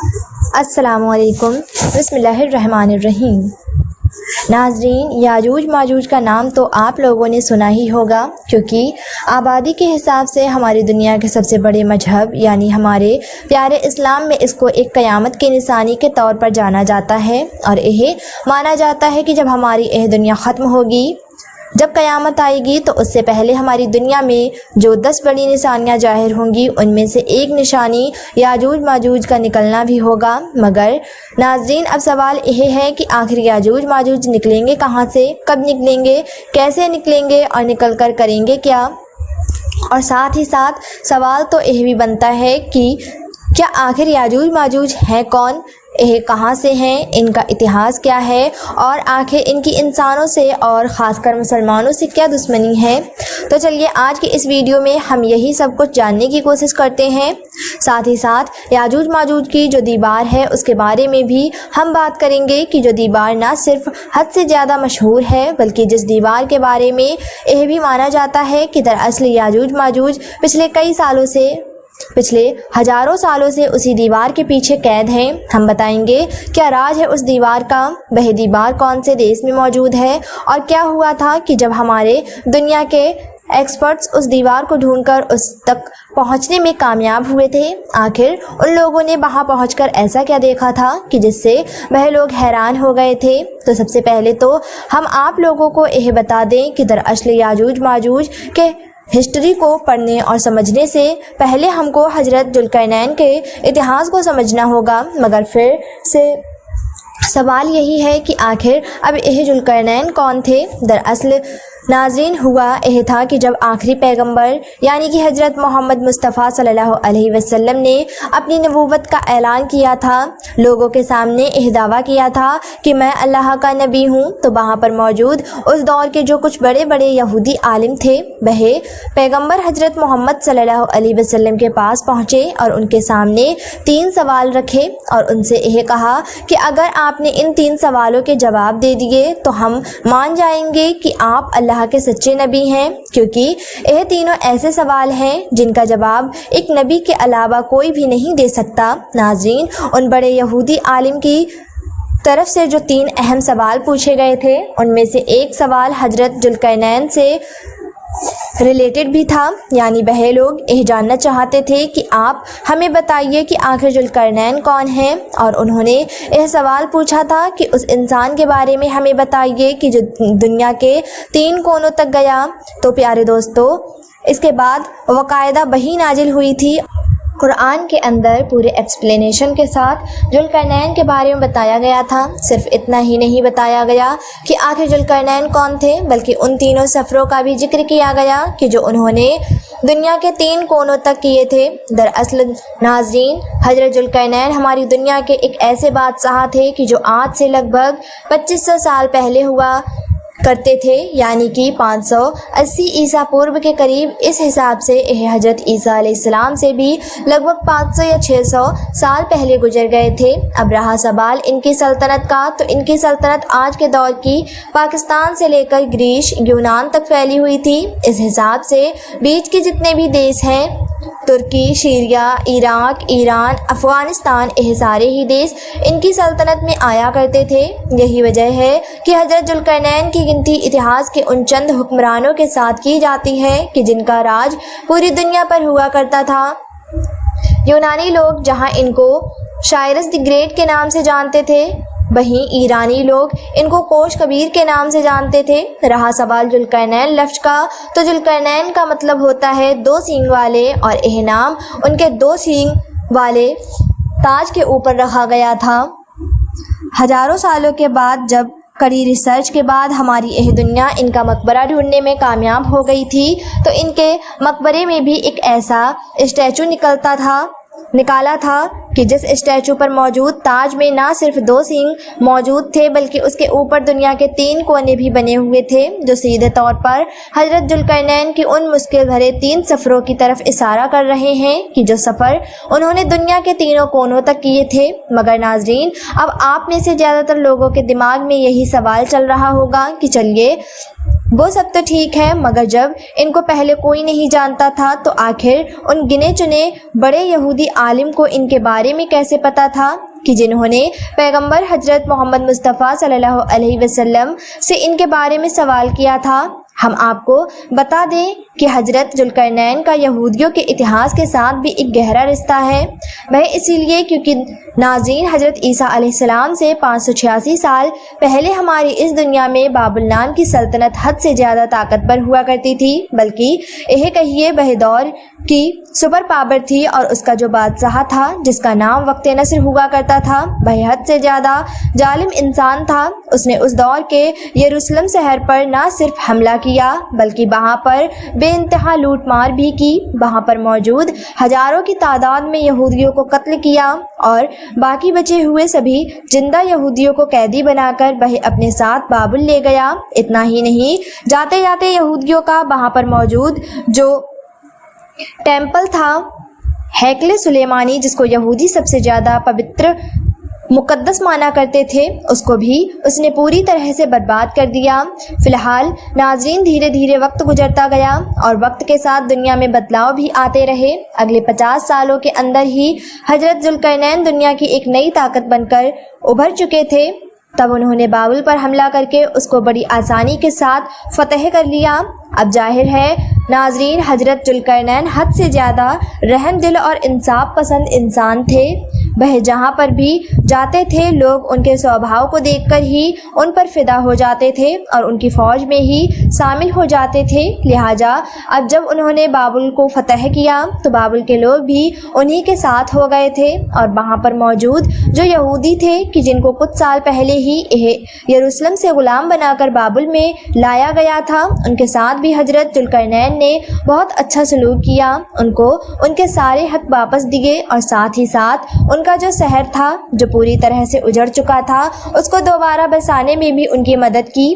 السلام علیکم، بسم اللہ الرحمن الرحیم۔ ناظرین، یاجوج ماجوج کا نام تو آپ لوگوں نے سنا ہی ہوگا، کیونکہ آبادی کے حساب سے ہماری دنیا کے سب سے بڑے مذہب یعنی ہمارے پیارے اسلام میں اس کو ایک قیامت کی نشانی کے طور پر جانا جاتا ہے، اور یہ مانا جاتا ہے کہ جب ہماری یہ دنیا ختم ہوگی، جب قیامت آئے گی، تو اس سے پہلے ہماری دنیا میں جو 10 بڑی نشانیاں ظاہر ہوں گی، ان میں سے ایک نشانی یاجوج ماجوج کا نکلنا بھی ہوگا۔ مگر ناظرین، اب سوال یہ ہے کہ آخر یاجوج ماجوج نکلیں گے کہاں سے، کب نکلیں گے، کیسے نکلیں گے، اور نکل کر کریں گے کیا؟ اور ساتھ ہی ساتھ سوال تو یہ بھی بنتا ہے کہ کیا آخر یاجوج ماجوج ہیں کون، یہ کہاں سے ہیں، ان کا اتہاس کیا ہے، اور آخر ان کی انسانوں سے اور خاص کر مسلمانوں سے کیا دشمنی ہے؟ تو چلیے آج کی اس ویڈیو میں ہم یہی سب کچھ جاننے کی کوشش کرتے ہیں۔ ساتھ ہی ساتھ یاجوج ماجوج کی جو دیوار ہے اس کے بارے میں بھی ہم بات کریں گے کہ جو دیوار نہ صرف حد سے زیادہ مشہور ہے، بلکہ جس دیوار کے بارے میں یہ بھی مانا جاتا ہے کہ دراصل یاجوج ماجوج پچھلے ہزاروں سالوں سے اسی دیوار کے پیچھے قید ہیں۔ ہم بتائیں گے کیا راز ہے اس دیوار کا، وہ دیوار کون سے دیش میں موجود ہے، اور کیا ہوا تھا کہ جب ہمارے دنیا کے ایکسپرٹس اس دیوار کو ڈھونڈ کر اس تک پہنچنے میں کامیاب ہوئے تھے۔ آخر ان لوگوں نے وہاں پہنچ کر ایسا کیا دیکھا تھا کہ جس سے وہ لوگ حیران ہو گئے تھے؟ تو سب سے پہلے تو ہم آپ لوگوں کو یہ بتا دیں کہ دراصل یاجوج ماجوج کے ہسٹری کو پڑھنے اور سمجھنے سے پہلے ہم کو حضرت ذوالقرنین کے اتہاس کو سمجھنا ہوگا۔ مگر پھر سے سوال یہی ہے کہ آخر اب یہ ذوالقرنین کون تھے؟ دراصل ناظرین، ہوا یہ تھا کہ جب آخری پیغمبر یعنی کہ حضرت محمد مصطفیٰ صلی اللہ علیہ وسلم نے اپنی نبوت کا اعلان کیا تھا، لوگوں کے سامنے یہ دعویٰ کیا تھا کہ میں اللہ کا نبی ہوں، تو وہاں پر موجود اس دور کے جو کچھ بڑے بڑے یہودی عالم تھے، وہ پیغمبر حضرت محمد صلی اللہ علیہ وسلم کے پاس پہنچے اور ان کے سامنے 3 سوال رکھے اور ان سے یہ کہا کہ اگر آپ نے ان 3 سوالوں کے جواب دے دیے تو ہم مان جائیں گے کہ آپ اللہ کے سچے نبی ہیں، کیونکہ یہ تینوں ایسے سوال ہیں جن کا جواب ایک نبی کے علاوہ کوئی بھی نہیں دے سکتا۔ ناظرین، ان بڑے یہودی عالم کی طرف سے جو 3 اہم سوال پوچھے گئے تھے، ان میں سے ایک سوال حضرت ذوالقرنین سے ریلیٹڈ بھی تھا، یعنی وہ لوگ یہ جاننا چاہتے تھے کہ آپ ہمیں بتائیے کہ آخر ذوالقرنین کون ہیں، اور انہوں نے یہ سوال پوچھا تھا کہ اس انسان کے بارے میں ہمیں بتائیے کہ جو دنیا کے 3 کونوں تک گیا۔ تو پیارے دوستو، اس کے بعد باقاعدہ وحی نازل ہوئی تھی، قرآن کے اندر پورے ایکسپلینیشن کے ساتھ ذوالقرنین کے بارے میں بتایا گیا تھا۔ صرف اتنا ہی نہیں بتایا گیا کہ آخر ذوالقرنین کون تھے، بلکہ ان تینوں سفروں کا بھی ذکر کیا گیا کہ جو انہوں نے دنیا کے 3 کونوں تک کیے تھے۔ دراصل ناظرین، حضرت ذوالقرنین ہماری دنیا کے ایک ایسے بادشاہ تھے کہ جو آج سے لگ بھگ 2500 سال پہلے ہوا کرتے تھے، یعنی کہ 580 عیسیٰ پورو کے قریب۔ اس حساب سے یہ حضرت عیسیٰ علیہ السلام سے بھی لگ بھگ 500 یا 600 سال پہلے گزر گئے تھے۔ اب رہا سوال ان کی سلطنت کا، تو ان کی سلطنت آج کے دور کی پاکستان سے لے کر گریس، یونان تک پھیلی ہوئی تھی۔ اس حساب سے بیچ کے جتنے بھی دیش ہیں، ترکی، سیریا، عراق، ایران، افغانستان، یہ سارے ہی دیش ان کی سلطنت میں آیا کرتے تھے۔ یہی وجہ ہے کہ حضرت ذوالقرنین کی گنتی اتہاس کے ان چند حکمرانوں کے ساتھ کی جاتی ہے کہ جن کا راج پوری دنیا پر ہوا کرتا تھا۔ یونانی لوگ جہاں ان کو سائرس دی گریٹ کے نام سے جانتے تھے، وہیں ایرانی لوگ ان کو کوش کبیر کے نام سے جانتے تھے۔ رہا سوال ذوالقرنین لفظ کا، تو ذوالقرنین کا مطلب ہوتا ہے 2 سینگ والے، اور یہ نام ان کے 2 سینگ والے تاج کے اوپر رکھا گیا تھا۔ ہزاروں سالوں کے بعد جب کڑی ریسرچ کے بعد ہماری یہ دنیا ان کا مقبرہ ڈھونڈنے میں کامیاب ہو گئی تھی، تو ان کے مقبرے میں بھی ایک ایسا اسٹیچو نکالا تھا کہ جس اسٹیچو پر موجود تاج میں نہ صرف 2 سینگ موجود تھے، بلکہ اس کے اوپر دنیا کے 3 کونے بھی بنے ہوئے تھے، جو سیدھے طور پر حضرت ذوالقرنین کی ان مشکل بھرے 3 سفروں کی طرف اشارہ کر رہے ہیں کہ جو سفر انہوں نے دنیا کے 3 کونوں تک کیے تھے۔ مگر ناظرین، اب آپ میں سے زیادہ تر لوگوں کے دماغ میں یہی سوال چل رہا ہوگا کہ چلیے وہ سب تو ٹھیک ہے، مگر جب ان کو پہلے کوئی نہیں جانتا تھا، تو آخر ان گنے چنے بڑے یہودی عالم کو ان کے بارے بارے میں کیسے پتہ تھا کہ جنہوں نے پیغمبر حضرت محمد مصطفیٰ صلی اللہ علیہ وسلم سے ان کے بارے میں سوال کیا تھا؟ ہم آپ کو بتا دیں کہ حضرت ذوالقرنین کا یہودیوں کے اتہاس کے ساتھ بھی ایک گہرا رشتہ ہے۔ وہ اسی لیے کیونکہ ناظرین حضرت عیسیٰ علیہ السلام سے 586 سال پہلے ہماری اس دنیا میں بابل نام کی سلطنت حد سے زیادہ طاقتور ہوا کرتی تھی، بلکہ یہ کہیے وہ دور کی سپر پاور تھی، اور اس کا جو بادشاہ تھا جس کا نام وقت نصر ہوا کرتا تھا وہ حد سے زیادہ ظالم انسان تھا۔ اس نے اس دور کے یروشلم شہر پر نہ صرف حملہ کیا بلکہ وہاں پر بے انتہا لوٹ مار بھی کی، وہاں پر موجود ہزاروں کی تعداد میں یہودیوں کو قتل کیا اور باقی بچے ہوئے سبھی زندہ یہودیوں کو قیدی بنا کر وہ اپنے ساتھ بابل لے گیا۔ اتنا ہی نہیں، جاتے جاتے یہودیوں کا وہاں پر موجود جو ٹیمپل تھا، ہیکل سلیمانی، جس کو یہودی سب سے زیادہ پوتر مقدس مانا کرتے تھے، اس کو بھی اس نے پوری طرح سے برباد کر دیا۔ فی الحال ناظرین، دھیرے دھیرے وقت گزرتا گیا اور وقت کے ساتھ دنیا میں بدلاؤ بھی آتے رہے۔ اگلے 50 سالوں کے اندر ہی حضرت ذوالقرنین دنیا کی ایک نئی طاقت بن کر ابھر چکے تھے۔ تب انہوں نے بابل پر حملہ کر کے اس کو بڑی آسانی کے ساتھ فتح کر لیا۔ اب ظاہر ہے ناظرین، حضرت ذوالقرنین حد سے زیادہ رحم دل اور انصاف پسند انسان تھے۔ وہ جہاں پر بھی جاتے تھے لوگ ان کے سوبھاؤ کو دیکھ کر ہی ان پر فدا ہو جاتے تھے اور ان کی فوج میں ہی شامل ہو جاتے تھے۔ لہٰذا اب جب انہوں نے بابل کو فتح کیا تو بابل کے لوگ بھی انہی کے ساتھ ہو گئے تھے، اور وہاں پر موجود جو یہودی تھے کہ جن کو کچھ سال پہلے ہی یروشلم سے غلام بنا کر بابل میں لایا گیا تھا، ان کے ساتھ بھی حضرت ذوالقرنین نے بہت اچھا سلوک کیا، ان کو ان کے سارے حق واپس دیے اور ساتھ ہی ساتھ ان کا جو شہر تھا جو پوری طرح سے اجڑ چکا تھا اس کو دوبارہ بسانے میں بھی ان کی مدد کی،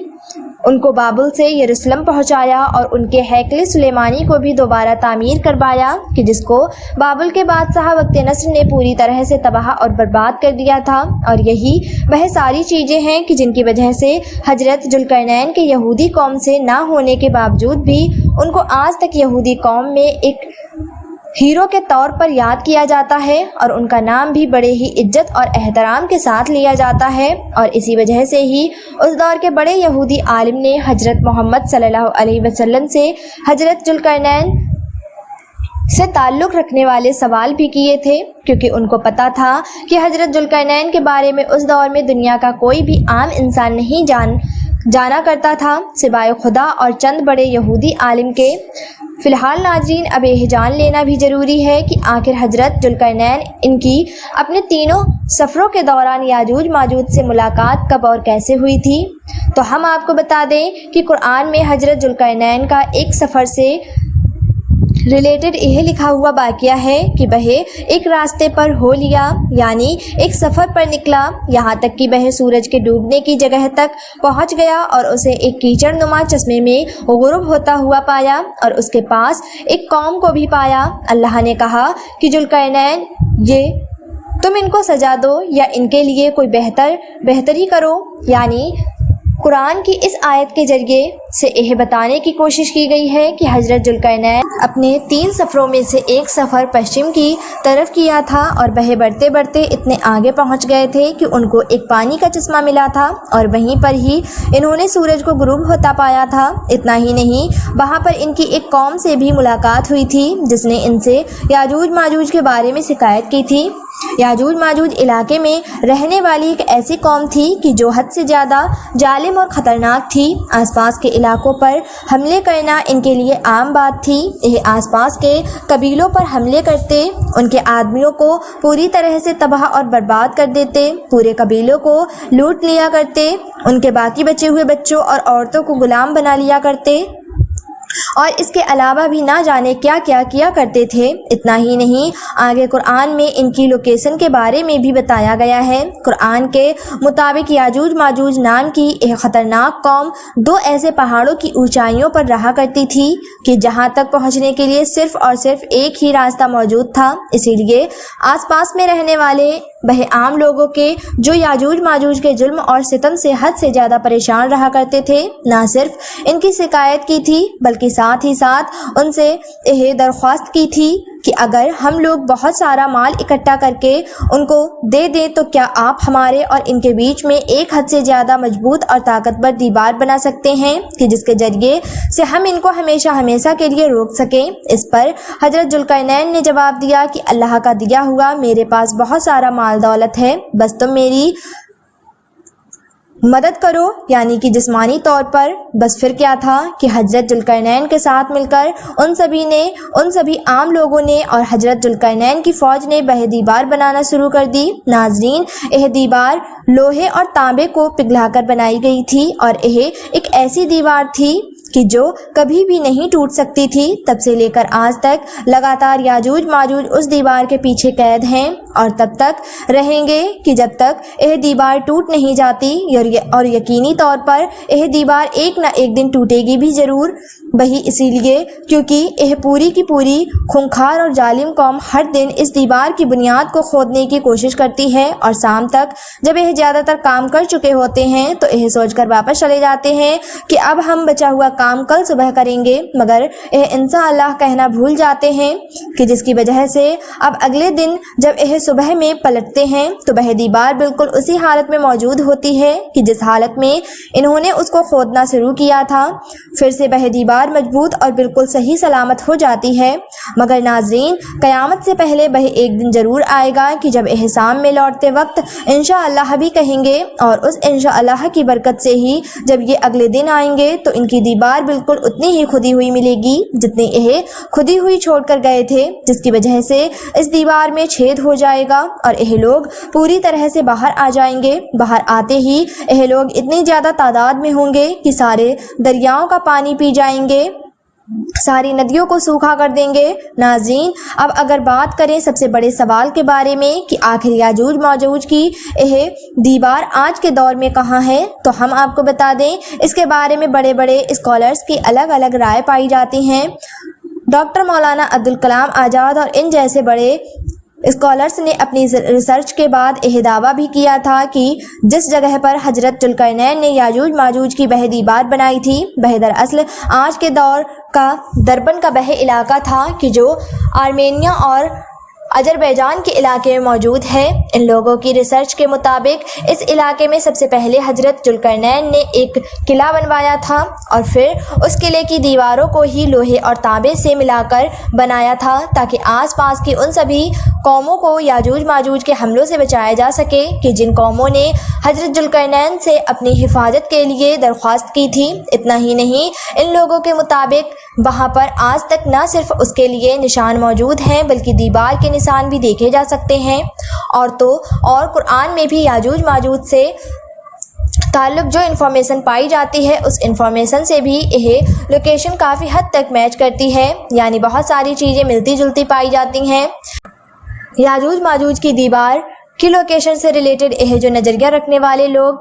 ان کو بابل سے یروشلم پہنچایا اور ان کے ہیکل سلیمانی کو بھی دوبارہ تعمیر کروایا کہ جس کو بابل کے بادشاہ وقت نصر نے پوری طرح سے تباہ اور برباد کر دیا تھا۔ اور یہی وہ ساری چیزیں ہیں کہ جن کی وجہ سے حضرت ذوالقرنین کے یہودی قوم سے نہ ہونے کے باوجود بھی ان کو آج تک یہودی قوم میں ایک ہیرو کے طور پر یاد کیا جاتا ہے، اور ان کا نام بھی بڑے ہی عزت اور احترام کے ساتھ لیا جاتا ہے۔ اور اسی وجہ سے ہی اس دور کے بڑے یہودی عالم نے حضرت محمد صلی اللہ علیہ وسلم سے حضرت ذوالقرنین سے تعلق رکھنے والے سوال بھی کیے تھے، کیونکہ ان کو پتہ تھا کہ حضرت ذوالقرنین کے بارے میں اس دور میں دنیا کا کوئی بھی عام انسان نہیں جانا کرتا تھا سوائے خدا اور چند بڑے یہودی عالم کے۔ فی الحال ناظرین، اب یہ جان لینا بھی ضروری ہے کہ آخر حضرت ذوالقرنین ان کی اپنے تینوں سفروں کے دوران یاجوج ماجوج سے ملاقات کب اور کیسے ہوئی تھی۔ تو ہم آپ کو بتا دیں کہ قرآن میں حضرت ذوالقرنین کا ایک سفر سے ریلیٹڈ یہ لکھا ہوا واقعہ ہے کہ وہ ایک راستے پر ہو لیا، یعنی ایک سفر پر نکلا، یہاں تک کہ وہ سورج کے ڈوبنے کی جگہ تک پہنچ گیا اور اسے ایک کیچڑ نما چشمے میں غروب ہوتا ہوا پایا اور اس کے پاس ایک قوم کو بھی پایا۔ اللہ نے کہا کہ ذوالقرنین، یہ تم ان کو سزا دو یا ان کے لیے کوئی بہتری کرو۔ یعنی قرآن کی اس آیت کے ذریعے سے یہ بتانے کی کوشش کی گئی ہے کہ حضرت ذوالقرنین اپنے 3 سفروں میں سے ایک سفر پشچم کی طرف کیا تھا اور وہ بڑھتے بڑھتے اتنے آگے پہنچ گئے تھے کہ ان کو ایک پانی کا چشمہ ملا تھا اور وہیں پر ہی انہوں نے سورج کو غروب ہوتا پایا تھا۔ اتنا ہی نہیں، وہاں پر ان کی ایک قوم سے بھی ملاقات ہوئی تھی جس نے ان سے یاجوج ماجوج کے بارے میں شکایت کی تھی۔ یاجوج ماجوج علاقے میں رہنے والی ایک ایسی قوم تھی کہ جو حد سے زیادہ ظالم اور خطرناک تھی۔ آس پاس کے علاقوں پر حملے کرنا ان کے لیے عام بات تھی۔ یہ آس پاس کے قبیلوں پر حملے کرتے، ان کے آدمیوں کو پوری طرح سے تباہ اور برباد کر دیتے، پورے قبیلوں کو لوٹ لیا کرتے، ان کے باقی بچے ہوئے بچوں اور عورتوں کو غلام بنا لیا کرتے، اور اس کے علاوہ بھی نہ جانے کیا کیا کیا کرتے تھے۔ اتنا ہی نہیں، آگے قرآن میں ان کی لوکیشن کے بارے میں بھی بتایا گیا ہے۔ قرآن کے مطابق یاجوج ماجوج نام کی ایک خطرناک قوم 2 ایسے پہاڑوں کی اونچائیوں پر رہا کرتی تھی کہ جہاں تک پہنچنے کے لیے صرف اور صرف ایک ہی راستہ موجود تھا۔ اسی لیے آس پاس میں رہنے والے وہ عام لوگوں کے جو یاجوج ماجوج کے ظلم اور ستم سے حد سے زیادہ پریشان رہا کرتے تھے، نہ صرف ان کی شکایت کی تھی بلکہ ساتھ ہی ساتھ ان سے یہ درخواست کی تھی کہ اگر ہم لوگ بہت سارا مال اکٹھا کر کے ان کو دے دیں تو کیا آپ ہمارے اور ان کے بیچ میں ایک حد سے زیادہ مضبوط اور طاقتور دیوار بنا سکتے ہیں کہ جس کے ذریعے سے ہم ان کو ہمیشہ ہمیشہ کے لیے روک سکیں؟ اس پر حضرت ذوالقرنین نے جواب دیا کہ اللہ کا دیا ہوا میرے پاس بہت سارا مال دولت ہے، بس تم میری مدد کرو، یعنی کہ جسمانی طور پر۔ بس پھر کیا تھا کہ حضرت ذوالقرنین کے ساتھ مل کر ان سبھی عام لوگوں نے اور حضرت ذوالقرنین کی فوج نے بہ دیوار بنانا شروع کر دی۔ ناظرین، یہ دیوار لوہے اور تانبے کو پگھلا کر بنائی گئی تھی اور یہ ایک ایسی دیوار تھی کہ جو کبھی بھی نہیں ٹوٹ سکتی تھی۔ تب سے لے کر آج تک لگاتار یاجوج ماجوج اس دیوار کے پیچھے قید ہیں اور تب تک رہیں گے کہ جب تک یہ دیوار ٹوٹ نہیں جاتی، اور یقینی طور پر یہ دیوار ایک نہ ایک دن ٹوٹے گی بھی ضرور۔ وہی اسی لیے کیونکہ یہ پوری کی پوری خونخوار اور ظالم قوم ہر دن اس دیوار کی بنیاد کو کھودنے کی کوشش کرتی ہے، اور شام تک جب یہ زیادہ تر کام کر چکے ہوتے ہیں تو یہ سوچ کر واپس چلے جاتے ہیں کہ اب ہم بچا ہوا کام کل صبح کریں گے، مگر یہ انشاءاللہ کہنا بھول جاتے ہیں کہ جس کی وجہ سے اب اگلے دن جب یہ صبح میں پلٹتے ہیں تو وہ دیوار بالکل اسی حالت میں موجود ہوتی ہے کہ جس حالت میں انہوں نے اس کو کھودنا شروع کیا تھا۔ پھر سے وہ دیوار مضبوط اور بالکل صحیح سلامت ہو جاتی ہے، مگر ناظرین، قیامت سے پہلے وہ ایک دن ضرور آئے گا کہ جب احسام میں لوٹتے وقت انشاءاللہ بھی کہیں گے، اور اس انشاءاللہ کی برکت سے ہی جب یہ اگلے دن آئیں گے تو ان کی دیوار بالکل اتنی ہی کھدی ہوئی ملے گی جتنی یہ کھدی ہوئی چھوڑ کر گئے تھے، جس کی وجہ سے اس دیوار میں چھید ہو جائے گا اور یہ لوگ پوری طرح سے باہر آ جائیں گے۔ باہر آتے ہی یہ لوگ اتنی زیادہ تعداد میں ہوں گے کہ سارے دریاؤں کا پانی پی جائیں گے، ساری ندیوں کو سوکھا کر دیں گے۔ ناظرین، اب اگر بات کریں سب سے بڑے سوال کے بارے میں کہ آخر یاجوج ماجوج کی یہ دیوار آج کے دور میں کہاں ہے، تو ہم آپ کو بتا دیں اس کے بارے میں بڑے بڑے اسکالرز کی الگ الگ رائے پائی جاتی ہیں۔ ڈاکٹر مولانا عبدالکلام آزاد اور ان جیسے بڑے اسکالرز نے اپنی ریسرچ کے بعد یہ دعویٰ بھی کیا تھا کہ جس جگہ پر حضرت ذوالقرنین نے یاجوج ماجوج کی بہ دیوار بنائی تھی وہ دراصل آج کے دور کا دربن کا بہ علاقہ تھا کہ جو آرمینیا اور اذربائیجان کے علاقے میں موجود ہے۔ ان لوگوں کی ریسرچ کے مطابق اس علاقے میں سب سے پہلے حضرت ذوالقرنین نے ایک قلعہ بنوایا تھا اور پھر اس قلعے کی دیواروں کو ہی لوہے اور تانبے سے ملا کر بنایا تھا تاکہ آس پاس کی ان سبھی قوموں کو یاجوج ماجوج کے حملوں سے بچایا جا سکے کہ جن قوموں نے حضرت ذوالقرنین سے اپنی حفاظت کے لیے درخواست کی تھی۔ اتنا ہی نہیں، ان لوگوں کے مطابق وہاں پر آج تک نہ صرف اس کے لیے نشان موجود ہیں بلکہ دیوار کے نشان بھی دیکھے جا سکتے ہیں، اور قرآن میں بھی یاجوج ماجوج سے تعلق جو انفارمیشن پائی جاتی ہے اس انفارمیشن سے بھی یہ لوکیشن کافی حد تک میچ کرتی ہے، یعنی بہت ساری چیزیں ملتی جلتی پائی جاتی ہیں۔ یاجوج ماجوج کی دیوار کی لوکیشن سے ریلیٹڈ یہ جو نظریہ رکھنے والے لوگ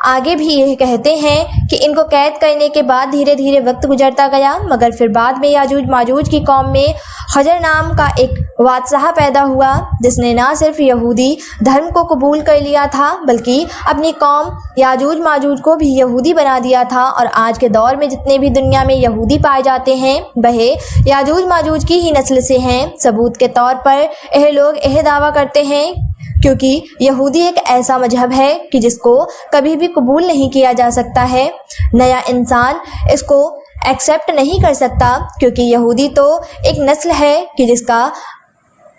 آگے بھی یہ کہتے ہیں کہ ان کو قید کرنے کے بعد دھیرے دھیرے وقت گزرتا گیا، مگر پھر بعد میں یاجوج ماجوج کی قوم میں خضر نام کا ایک بادشاہ پیدا ہوا جس نے نہ صرف یہودی دھرم کو قبول کر لیا تھا بلکہ اپنی قوم یاجوج ماجوج کو بھی یہودی بنا دیا تھا، اور آج کے دور میں جتنے بھی دنیا میں یہودی پائے جاتے ہیں وہ یاجوج ماجوج کی ہی نسل سے ہیں۔ ثبوت کے طور پر یہ لوگ یہ دعویٰ کرتے ہیں کیونکہ یہودی ایک ایسا مذہب ہے کہ جس کو کبھی بھی قبول نہیں کیا جا سکتا ہے، نیا انسان اس کو ایکسیپٹ نہیں کر سکتا، کیونکہ یہودی تو ایک نسل ہے کہ جس کا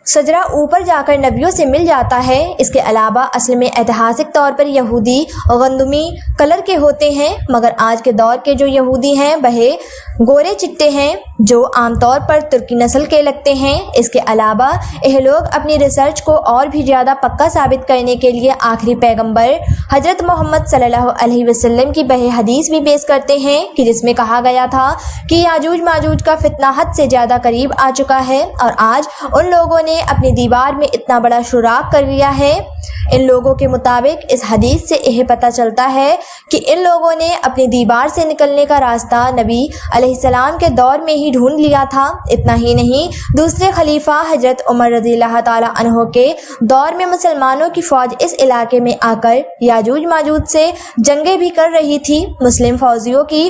شجرہ اوپر جا کر نبیوں سے مل جاتا ہے۔ اس کے علاوہ اصل میں ایتہاسک طور پر یہودی گندمی کلر کے ہوتے ہیں، مگر آج کے دور کے جو یہودی ہیں وہ گورے چٹے ہیں جو عام طور پر ترکی نسل کے لگتے ہیں۔ اس کے علاوہ یہ لوگ اپنی ریسرچ کو اور بھی زیادہ پکا ثابت کرنے کے لیے آخری پیغمبر حضرت محمد صلی اللہ علیہ وسلم کی بہ حدیث بھی پیش کرتے ہیں کہ جس میں کہا گیا تھا کہ یاجوج ماجوج کا فتنہ حد سے زیادہ قریب آ چکا ہے، اور آج ان لوگوں نے اپنی دیوار میں اتنا بڑا سوراخ کر لیا ہے۔ ان لوگوں کے مطابق اس حدیث سے یہ پتہ چلتا ہے کہ ان لوگوں نے اپنی دیوار سے نکلنے کا راستہ نبی علیہ السلام کے دور میں ہی ڈھونڈ لیا تھا۔ اتنا ہی نہیں، دوسرے خلیفہ حضرت عمر رضی اللہ تعالی عنہ کے دور میں مسلمانوں کی فوج اس علاقے میں آ کر یاجوج ماجوج سے جنگیں بھی کر رہی تھی۔ مسلم فوجیوں کی